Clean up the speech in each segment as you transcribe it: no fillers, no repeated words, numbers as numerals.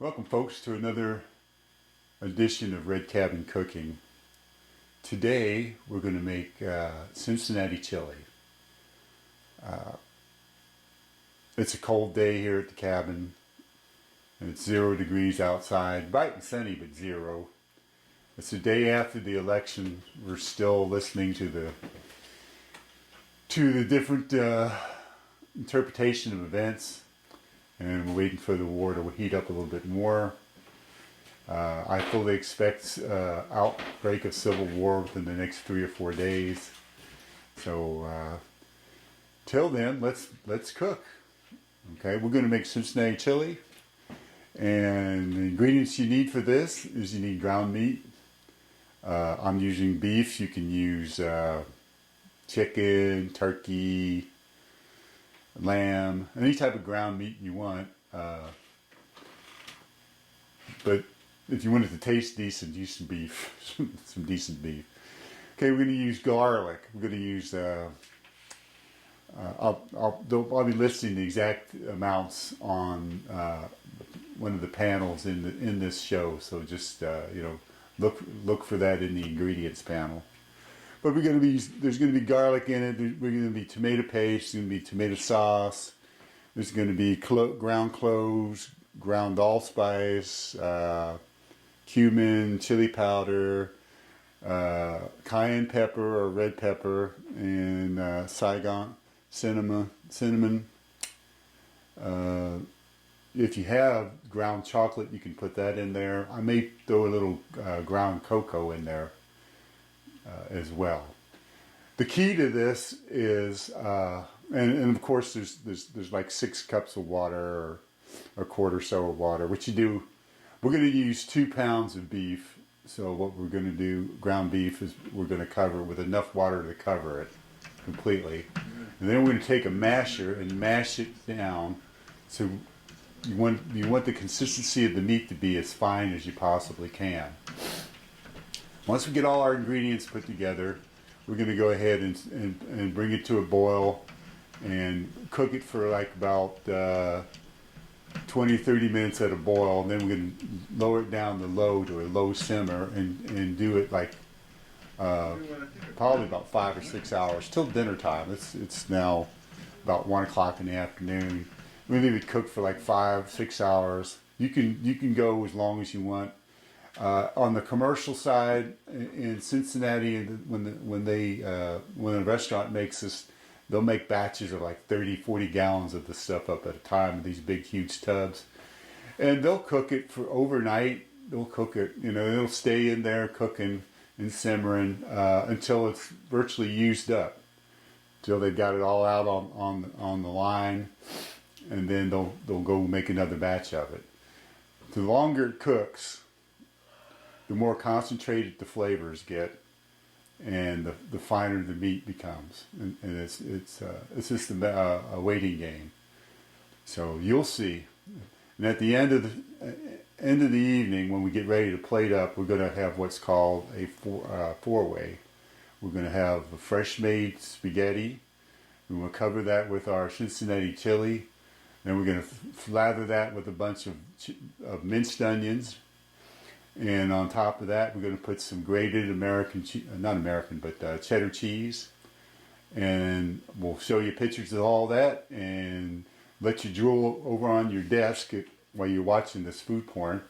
Welcome folks to another edition of Red Cabin Cooking. Today we're going to make Cincinnati chili. It's a cold day here at the cabin and it's 0 degrees outside, bright and sunny but 0. It's the day after the election. We're still listening to the different interpretation of events, and we're waiting for the war to heat up a little bit more. I fully expect outbreak of civil war within the next 3 or 4 days. So till then, let's cook. Okay, we're going to make Cincinnati chili, and the ingredients you need for this is you need ground meat. I'm using beef. You can use chicken, turkey, lamb, any type of ground meat you want. But if you want it to taste decent, use some beef, some decent beef. Okay, we're going to use garlic. We're going to use, I'll be listing the exact amounts on one of the panels in this show. So just, look for that in the ingredients panel. But there's going to be garlic in it. There's going to be tomato paste. There's going to be tomato sauce. There's going to be ground cloves, ground allspice, cumin, chili powder, cayenne pepper or red pepper, and Saigon cinnamon. If you have ground chocolate, you can put that in there. I may throw a little ground cocoa in there as well. The key to this is, and of course there's like 6 cups of water or a quart or so of water. What you do, we're going to use 2 pounds of beef. So what we're going to do, ground beef, is we're going to cover it with enough water to cover it completely. And then we're going to take a masher and mash it down. So you want the consistency of the meat to be as fine as you possibly can. Once we get all our ingredients put together, we're going to go ahead and bring it to a boil and cook it for like about 20-30 minutes at a boil. And then we're going to lower it down to a low simmer and do it like probably about 5 or 6 hours till dinner time. It's now about 1 o'clock in the afternoon. We leave it cooked for like 5-6 hours. You can go as long as you want. On the commercial side in Cincinnati, when a restaurant makes this, they'll make batches of like 30-40 gallons of the stuff up at a time in these big huge tubs, and they'll cook it for overnight. They'll cook it, it'll stay in there cooking and simmering until it's virtually used up, till they've got it all out on the line, and then they'll go make another batch of it. The longer it cooks, the more concentrated the flavors get, and the finer the meat becomes. And it's just a waiting game. So you'll see. And at the end of the evening, when we get ready to plate up, we're going to have what's called a four-way. We're going to have a fresh-made spaghetti. We will cover that with our Cincinnati chili. Then we're going to lather that with a bunch of minced onions. And on top of that, we're going to put some grated cheddar cheese. And we'll show you pictures of all that and let you drool over on your desk while you're watching this food porn.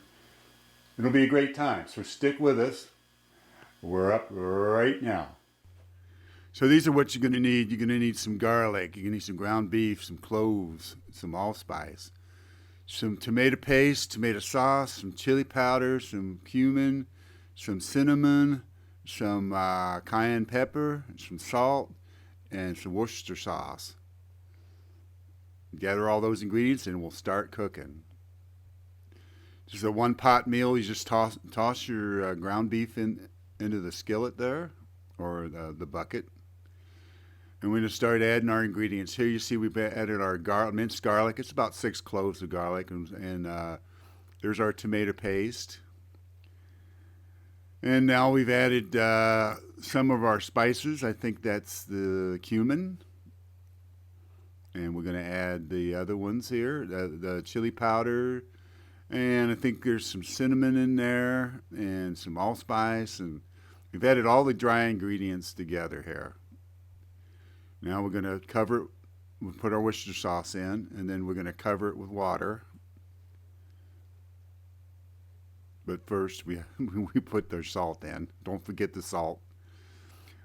It'll be a great time, so stick with us. We're up right now. So these are what you're going to need. You're going to need some garlic. You're going to need some ground beef, some cloves, some allspice, some tomato paste, tomato sauce, some chili powder, some cumin, some cinnamon, some cayenne pepper, some salt, and some Worcestershire sauce. Gather all those ingredients and we'll start cooking. This is a 1-pot meal. You just toss your ground beef into the skillet there, or the bucket. And we're going to start adding our ingredients. Here you see we've added our minced garlic. It's about 6 cloves of garlic. And there's our tomato paste. And now we've added some of our spices. I think that's the cumin. And we're going to add the other ones here, the chili powder, And I think there's some cinnamon in there and some allspice, and we've added all the dry ingredients together here. Now we're going to cover it. We'll put our Worcestershire sauce in, and then we're going to cover it with water. But first, we put their salt in. Don't forget the salt.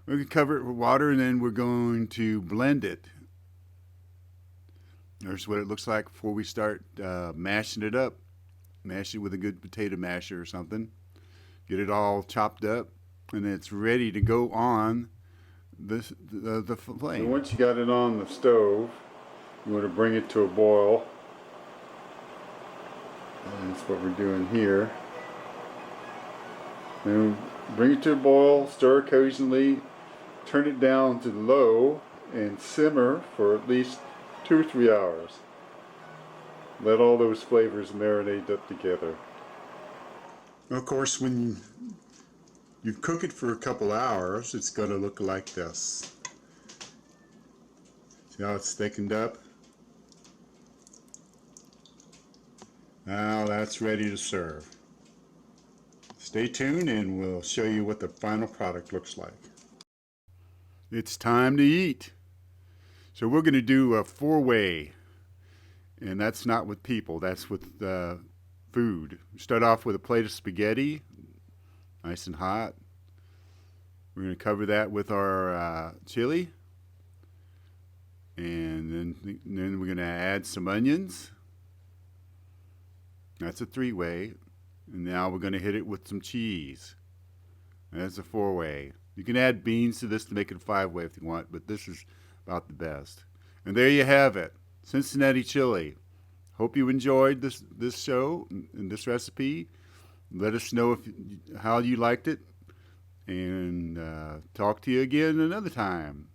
We're going to cover it with water, and then we're going to blend it. There's what it looks like before we start mashing it up. Mash it with a good potato masher or something. Get it all chopped up, and it's ready to go on the flame. And once you got it on the stove, you want to bring it to a boil. And that's what we're doing here. And bring it to a boil, stir occasionally, turn it down to low, and simmer for at least 2 or 3 hours. Let all those flavors marinate up together. Of course, when you cook it for a couple hours, it's going to look like this. See how it's thickened up? Now that's ready to serve. Stay tuned and we'll show you what the final product looks like. It's time to eat. So we're going to do a 4-way. And that's not with people, that's with food. We start off with a plate of spaghetti, nice and hot. We're going to cover that with our chili. And then we're going to add some onions. That's a 3-way. And now we're going to hit it with some cheese. That's a 4-way. You can add beans to this to make it a 5-way if you want, but this is about the best. And there you have it. Cincinnati Chilli. Hope you enjoyed this show and this recipe. Let us know how you liked it, and talk to you again another time.